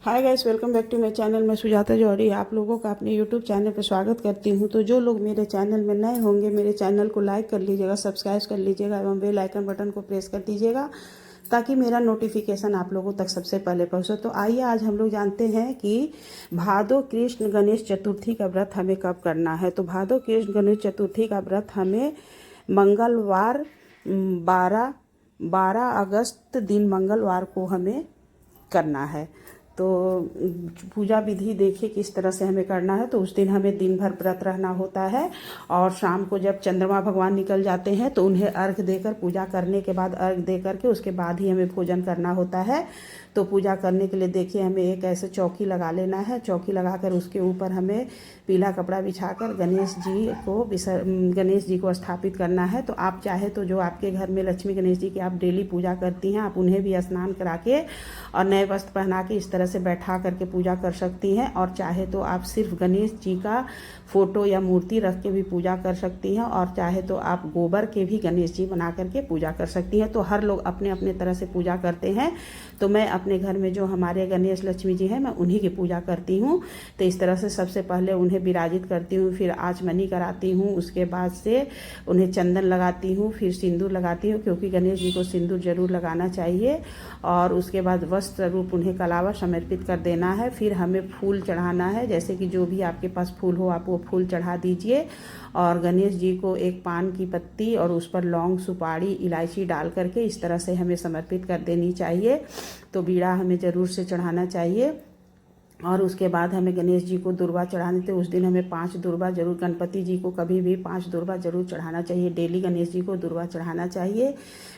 Hi guys, welcome back to my channel. मैं सुजाता जौहरी आप लोगों का अपने यूट्यूब चैनल पर स्वागत करती हूं। तो जो लोग मेरे चैनल में नए होंगे, मेरे चैनल को लाइक कर लीजिएगा, सब्सक्राइब कर लीजिएगा एवं बेल आइकन बटन को प्रेस कर दीजिएगा ताकि मेरा नोटिफिकेशन आप लोगों तक सबसे पहले पहुंचे। तो आइए आज हम लोग जानते हैं कि भादो कृष्ण गणेश चतुर्थी का व्रत हमें कब करना है। तो भादो कृष्ण गणेश चतुर्थी का व्रत हमें मंगलवार 12 अगस्त दिन मंगलवार को हमें करना है। तो पूजा विधि देखिए किस तरह से हमें करना है। तो उस दिन हमें दिन भर व्रत रहना होता है और शाम को जब चंद्रमा भगवान निकल जाते हैं तो उन्हें अर्घ देकर, पूजा करने के बाद अर्घ दे करके उसके बाद ही हमें भोजन करना होता है। तो पूजा करने के लिए देखिए हमें एक ऐसे चौकी लगा लेना है। चौकी लगाकर उसके ऊपर हमें पीला कपड़ा बिछाकर गणेश जी को स्थापित करना है। तो आप चाहे तो जो आपके घर में लक्ष्मी गणेश जी की आप डेली पूजा करती हैं, आप उन्हें भी स्नान करा के और नए वस्त्र पहना के इस तरह से बैठा करके पूजा कर सकती हैं। और चाहे तो आप सिर्फ गणेश जी का फोटो या मूर्ति रख के भी पूजा कर सकती हैं और चाहे तो आप गोबर के भी गणेश जी बना करके पूजा कर सकती हैं। तो हर लोग अपने अपने तरह से पूजा करते हैं। तो मैं अपने घर में जो हमारे गणेश लक्ष्मी जी हैं, मैं उन्हीं की पूजा करती हूँ। तो इस तरह से सबसे पहले उन्हें विराजित करती हूँ, फिर आचमनी कराती हूँ, उसके बाद से उन्हें चंदन लगाती हूँ, फिर सिंदूर लगाती हूँ क्योंकि गणेश जी को सिंदूर जरूर लगाना चाहिए। और उसके बाद वस्त्र रूप उन्हें कलावा समर्पित कर देना है। फिर हमें फूल चढ़ाना है, जैसे कि जो भी आपके पास फूल हो आप वो फूल चढ़ा दीजिए। और गणेश जी को एक पान की पत्ती और उस पर लौंग, सुपारी, इलायची डाल करके इस तरह से हमें समर्पित कर देनी चाहिए। तो बीड़ा हमें ज़रूर से चढ़ाना चाहिए। और उसके बाद हमें गणेश जी को दुर्वा चढ़ाने थे। उस दिन हमें 5 दुर्वा जरूर, गणपति जी को कभी भी 5 दुर्वा जरूर चढ़ाना चाहिए। डेली गणेश जी को दुर्वा चढ़ाना चाहिए।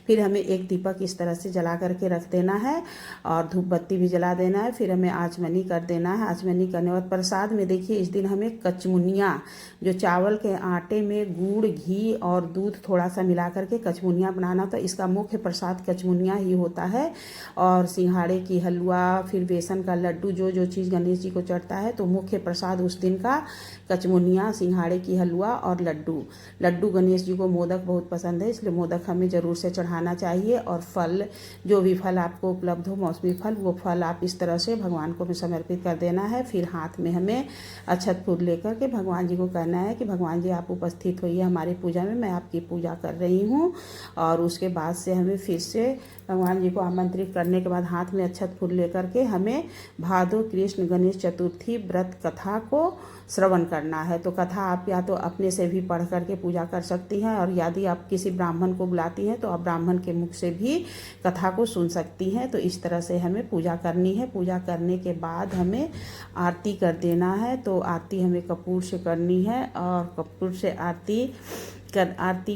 फिर हमें एक दीपक इस तरह से जला करके रख देना है और धूप बत्ती भी जला देना है। फिर हमें आचमनी कर देना है। आचमनी करने के बाद प्रसाद में देखिए इस दिन हमें कचमुनिया, जो चावल के आटे में गुड़, घी और दूध थोड़ा सा मिला करके कचमुनिया बनाना। तो इसका मुख्य प्रसाद कचमुनिया ही होता है। और सिंघाड़े की हलवा, फिर बेसन का लड्डू, जो चीज़ गणेश जी को चढ़ता है, तो मुख्य प्रसाद उस दिन का कचमुनिया, सिंघाड़े की हलवा और लड्डू गणेश जी को मोदक बहुत पसंद है, इसलिए मोदक हमें ज़रूर से चढ़ाना चाहिए। और फल, जो भी फल आपको उपलब्ध हो, मौसमी फल, वो फल आप इस तरह से भगवान को समर्पित कर देना है। फिर हाथ में हमें अक्षत फूल लेकर के भगवान जी को कहना है कि भगवान जी आप उपस्थित होइए हमारी पूजा में, मैं आपकी पूजा कर रही हूँ। और उसके बाद से हमें फिर से भगवान जी को आमंत्रित करने के बाद हाथ में अक्षत फूल लेकर के हमें भादो कृष्ण गणेश चतुर्थी व्रत कथा को श्रवण करना है। तो कथा आप या तो अपने से भी पढ़ करके पूजा कर सकती हैं और यदि आप किसी ब्राह्मण को बुलाती हैं तो आप ब्राह्मण के मुख से भी कथा को सुन सकती हैं। तो इस तरह से हमें पूजा करनी है। पूजा करने के बाद हमें आरती कर देना है। तो आरती हमें कपूर से करनी है और कपूर से आरती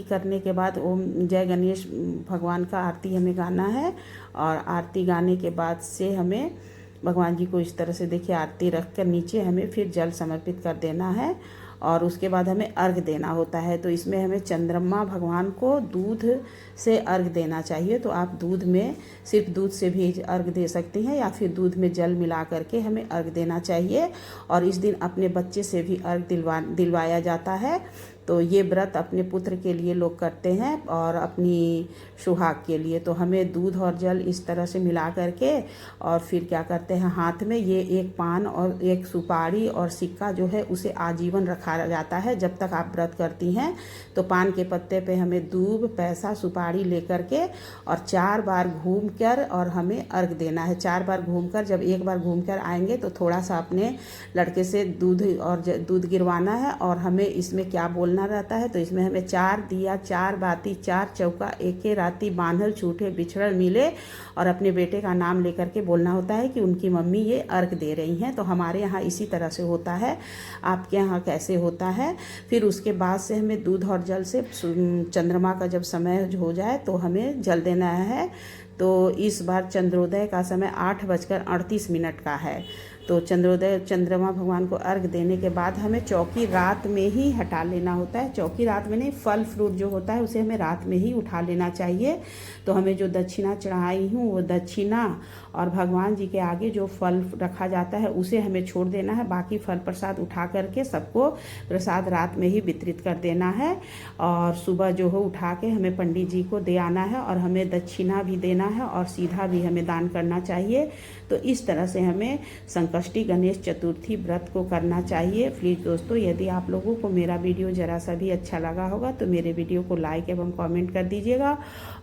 करने के बाद ओम जय गणेश भगवान का आरती हमें गाना है। और आरती गाने के बाद से हमें भगवान जी को इस तरह से देखिए आरती रख कर नीचे हमें फिर जल समर्पित कर देना है। और उसके बाद हमें अर्घ देना होता है। तो इसमें हमें चंद्रमा भगवान को दूध से अर्घ देना चाहिए। तो आप दूध में, सिर्फ दूध से भी अर्घ दे सकती हैं या फिर दूध में जल मिला करके हमें अर्घ देना चाहिए। और इस दिन अपने बच्चे से भी अर्घ दिलवाया जाता है। तो ये व्रत अपने पुत्र के लिए लोग करते हैं और अपनी सुहाग के लिए। तो हमें दूध और जल इस तरह से मिला करके और फिर क्या करते हैं, हाथ में ये एक पान और एक सुपारी और सिक्का जो है उसे आजीवन रखा जाता है जब तक आप व्रत करती हैं। तो पान के पत्ते पे हमें दूब, पैसा, सुपारी लेकर के और 4 बार घूम कर और हमें अर्घ देना है। 4 बार घूमकर, जब एक बार घूमकर आएंगे तो थोड़ा सा अपने लड़के से दूध गिरवाना है। और हमें इसमें क्या बोलना रहता है, तो इसमें हमें 4 दिया, 4 बाती, 4 चौका, एके राती बांधल छूटे बिछड़ल मिले। और अपने बेटे का नाम लेकर के बोलना होता है कि उनकी मम्मी ये अर्घ दे रही हैं। तो हमारे यहाँ इसी तरह से होता है, आपके यहाँ कैसे होता है। फिर उसके बाद से हमें दूध और जल से चंद्रमा का जब समय हो जाए तो हमें जल देना है। तो इस बार चंद्रोदय का समय 8:38 का है। तो चंद्रमा भगवान को अर्घ देने के बाद हमें चौकी रात में ही हटा लेना होता है। चौकी रात में नहीं, फल फ्रूट जो होता है उसे हमें रात में ही उठा लेना चाहिए। तो हमें जो दक्षिणा चढ़ाई हूँ वो दक्षिणा और भगवान जी के आगे जो फल रखा जाता है उसे हमें छोड़ देना है। बाकी फल प्रसाद उठा करके सबको प्रसाद रात में ही वितरित कर देना है। और सुबह जो हो उठा के हमें पंडित जी को दे आना है और हमें दक्षिणा भी देना है और सीधा भी हमें दान करना चाहिए। तो इस तरह से हमें संकष्टी गणेश चतुर्थी व्रत को करना चाहिए। प्लीज़ दोस्तों, यदि आप लोगों को मेरा वीडियो ज़रा सा भी अच्छा लगा होगा तो मेरे वीडियो को लाइक एवं कमेंट कर दीजिएगा,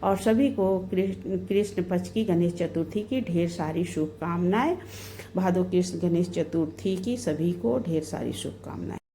और सभी को कृष्ण पक्ष की गणेश चतुर्थी की ढेर सारी शुभकामनाएं। भादो कृष्ण गणेश चतुर्थी की सभी को ढेर सारी शुभकामनाएं।